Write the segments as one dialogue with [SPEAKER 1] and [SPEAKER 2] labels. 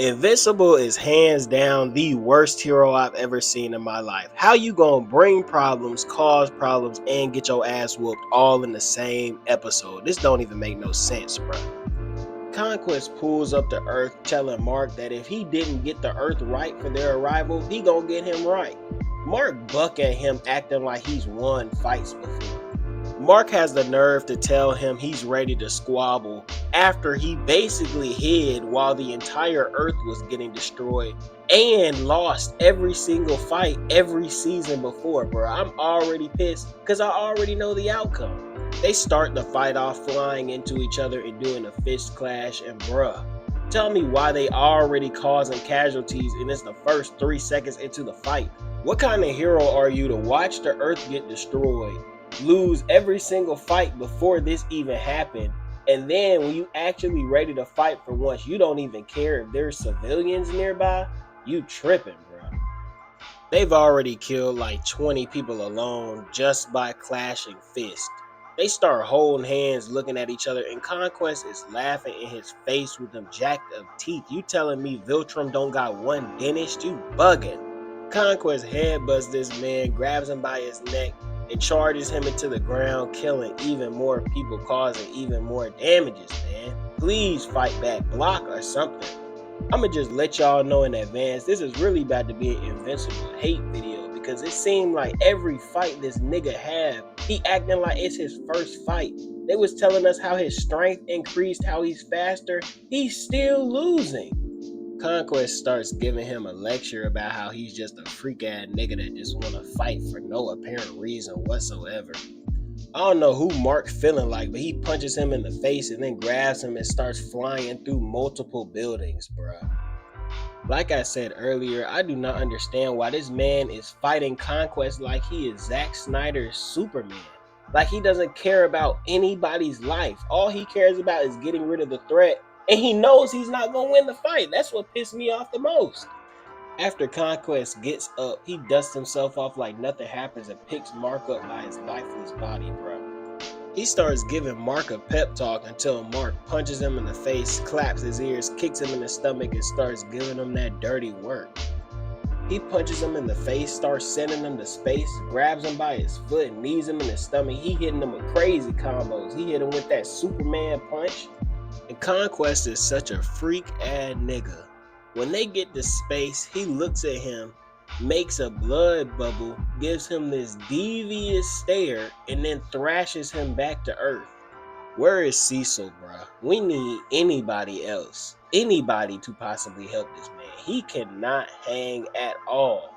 [SPEAKER 1] Invincible is hands down the worst hero I've ever seen in my life. How you gonna bring problems, cause problems, and get your ass whooped all in the same episode? This don't even make no sense, bro. Conquest pulls up to Earth telling Mark that if he didn't get the Earth right for their arrival, he gonna get him right. Mark buck at him acting like he's won fights before. Mark has the nerve to tell him he's ready to squabble after he basically hid while the entire Earth was getting destroyed and lost every single fight every season before, bro. I'm already pissed because I already know the outcome. They start the fight off flying into each other and doing a fist clash, and bruh, tell me why they already causing casualties and it's the first 3 seconds into the fight. What kind of hero are you to watch the Earth get destroyed, lose every single fight before this even happened, and then when you actually ready to fight for once, you don't even care if there's civilians nearby? You tripping, bro. They've already killed like 20 people alone just by clashing fists. They start holding hands looking at each other, and Conquest is laughing in his face with them jacked up teeth. You telling me Viltrum don't got one dentist? You bugging. Conquest headbutts this man, grabs him by his neck, and charges him into the ground, killing even more people, causing even more damages, man. Please fight back, block or something. I'ma just let y'all know in advance, this is really about to be an Invincible hate video because it seemed like every fight this nigga have, he acting like it's his first fight. They was telling us how his strength increased, how he's faster. He's still losing. Conquest starts giving him a lecture about how he's just a freak ass nigga that just wanna fight for no apparent reason whatsoever. I don't know who Mark feeling like, but he punches him in the face and then grabs him and starts flying through multiple buildings, bruh. Like I said earlier, I do not understand why this man is fighting Conquest like he is Zack Snyder's Superman. Like he doesn't care about anybody's life. All he cares about is getting rid of the threat, and he knows he's not going to win the fight. That's what pissed me off the most. After Conquest gets up, he dusts himself off like nothing happens and picks Mark up by his lifeless body, bro. He starts giving Mark a pep talk until Mark punches him in the face, claps his ears, kicks him in the stomach, and starts giving him that dirty work. He punches him in the face, starts sending him to space, grabs him by his foot, and knees him in the stomach. He hitting him with crazy combos. He hit him with that Superman punch. And Conquest is such a freak-ass nigga. When they get to space, he looks at him, makes a blood bubble, gives him this devious stare, and then thrashes him back to Earth. Where is Cecil, bruh? We need anybody else. Anybody to possibly help this man. He cannot hang at all.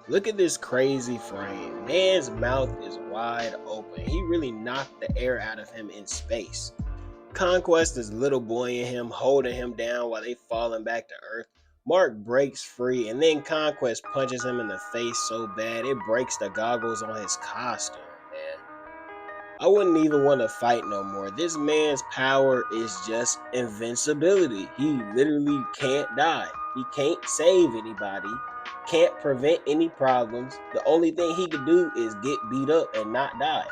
[SPEAKER 1] Look at this crazy frame. Man's mouth is wide open. He really knocked the air out of him in space. Conquest is little boying him, holding him down while they falling back to Earth. Mark breaks free, and then Conquest punches him in the face so bad it breaks the goggles on his costume, man. I wouldn't even want to fight no more. This man's power is just invincibility. He literally can't die. He can't save anybody, can't prevent any problems. The only thing he could do is get beat up and not die.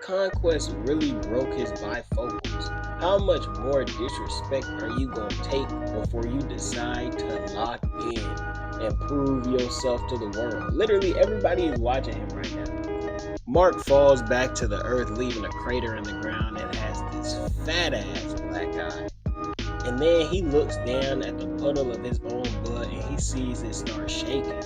[SPEAKER 1] Conquest really broke his bifocals. How much more disrespect are you gonna take before you decide to lock in and prove yourself to the world? Literally everybody is watching him right now. Mark falls back to the earth, leaving a crater in the ground and has this fat ass black eye. And then he looks down at the puddle of his own blood and he sees it start shaking.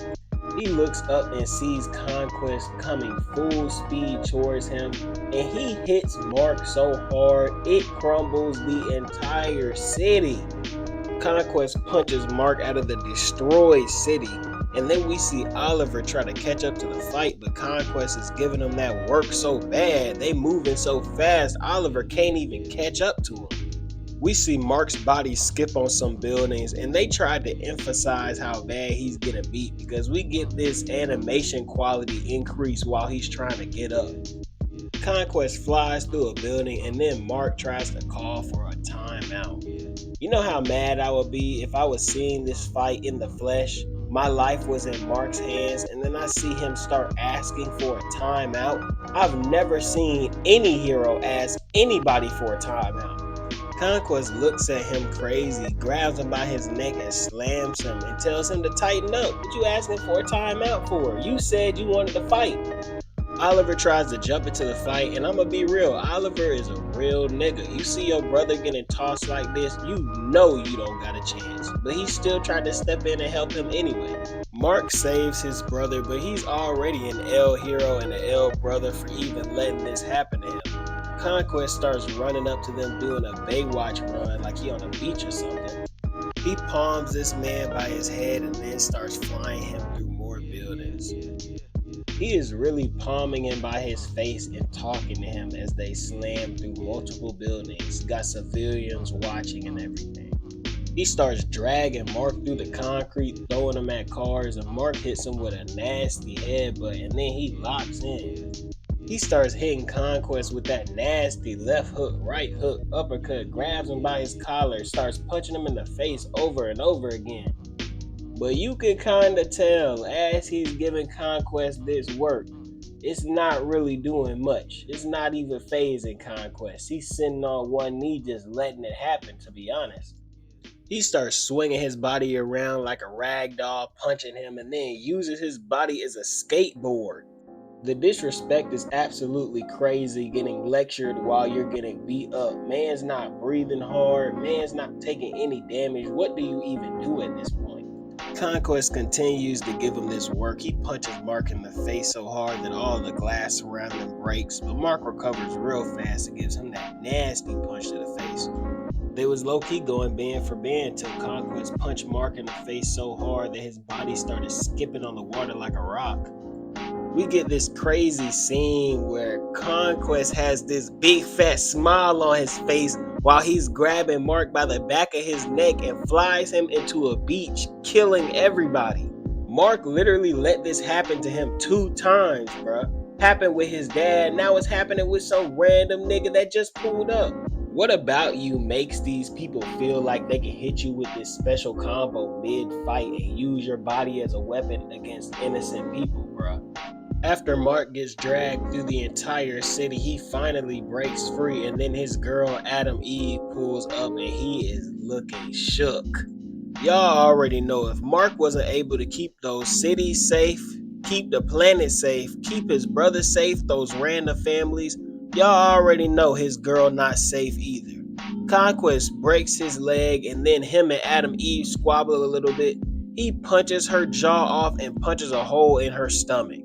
[SPEAKER 1] He looks up and sees Conquest coming full speed towards him, and he hits Mark so hard it crumbles the entire city. Conquest punches Mark out of the destroyed city, and then we see Oliver try to catch up to the fight, but Conquest is giving him that work so bad, they moving so fast, Oliver can't even catch up to him. We see Mark's body skip on some buildings, and they tried to emphasize how bad he's getting beat because we get this animation quality increase while he's trying to get up. Conquest flies through a building, and then Mark tries to call for a timeout. You know how mad I would be if I was seeing this fight in the flesh, my life was in Mark's hands, and then I see him start asking for a timeout. I've never seen any hero ask anybody for a timeout. Conquest looks at him crazy, grabs him by his neck and slams him and tells him to tighten up. What you asking for a timeout for? You said you wanted to fight. Oliver tries to jump into the fight, and I'ma be real, Oliver is a real nigga. You see your brother getting tossed like this, you know you don't got a chance. But he still tried to step in and help him anyway. Mark saves his brother, but he's already an L hero and an L brother for even letting this happen to him. Conquest starts running up to them doing a Baywatch run like he on a beach or something. He palms this man by his head and then starts flying him through more buildings. He is really palming him by his face and talking to him as they slam through multiple buildings. Got civilians watching and everything. He starts dragging Mark through the concrete, throwing him at cars, and Mark hits him with a nasty headbutt, and then he locks in. He starts hitting Conquest with that nasty left hook, right hook, uppercut, grabs him by his collar, starts punching him in the face over and over again. But you can kind of tell as he's giving Conquest this work, it's not really doing much. It's not even phasing Conquest. He's sitting on one knee just letting it happen, to be honest. He starts swinging his body around like a rag doll, punching him, and then uses his body as a skateboard. The disrespect is absolutely crazy, getting lectured while you're getting beat up. Man's not breathing hard, man's not taking any damage. What do you even do at this point? Conquest continues to give him this work. He punches Mark in the face so hard that all the glass around him breaks, but Mark recovers real fast and gives him that nasty punch to the face. They was low-key going band for band until Conquest punched Mark in the face so hard that his body started skipping on the water like a rock. We get this crazy scene where Conquest has this big fat smile on his face while he's grabbing Mark by the back of his neck and flies him into a beach, killing everybody. Mark literally let this happen to him 2 times, bruh. Happened with his dad, now it's happening with some random nigga that just pulled up. What about you makes these people feel like they can hit you with this special combo mid-fight and use your body as a weapon against innocent people, bruh? After Mark gets dragged through the entire city, he finally breaks free, and then his girl Adam Eve pulls up and he is looking shook. Y'all already know if Mark wasn't able to keep those cities safe, keep the planet safe, keep his brother safe, those random families, y'all already know his girl not safe either. Conquest breaks his leg, and then him and Adam Eve squabble a little bit. He punches her jaw off and punches a hole in her stomach.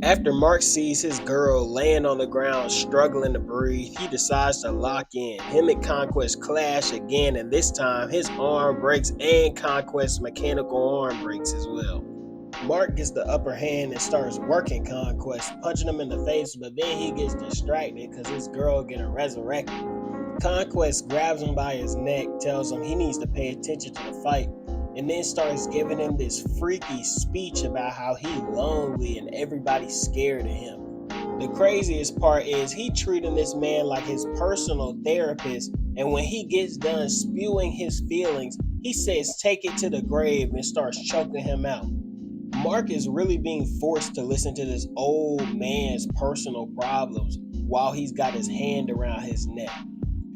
[SPEAKER 1] After Mark sees his girl laying on the ground struggling to breathe, he decides to lock in. Him and Conquest clash again, and this time his arm breaks and Conquest's mechanical arm breaks as well. Mark gets the upper hand and starts working Conquest, punching him in the face, but then he gets distracted because his girl getting resurrected. Conquest grabs him by his neck, tells him he needs to pay attention to the fight, and then starts giving him this freaky speech about how he lonely and everybody's scared of him. The craziest part is he treating this man like his personal therapist, and when he gets done spewing his feelings, he says take it to the grave and starts choking him out. Mark is really being forced to listen to this old man's personal problems while he's got his hand around his neck.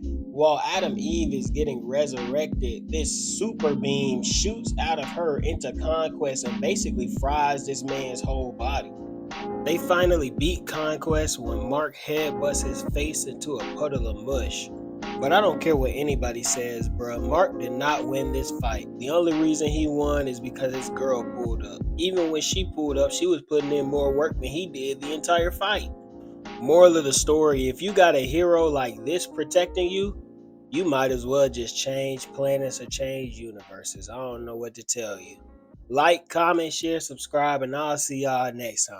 [SPEAKER 1] While Adam Eve is getting resurrected, this super beam shoots out of her into Conquest and basically fries this man's whole body. They finally beat Conquest when Mark headbutts his face into a puddle of mush. But I don't care what anybody says, bruh. Mark did not win this fight. The only reason he won is because his girl pulled up. Even when she pulled up, she was putting in more work than he did the entire fight. Moral of the story, if you got a hero like this protecting you, you might as well just change planets or change universes. I don't know what to tell you. Like, comment, share, subscribe, and I'll see y'all next time.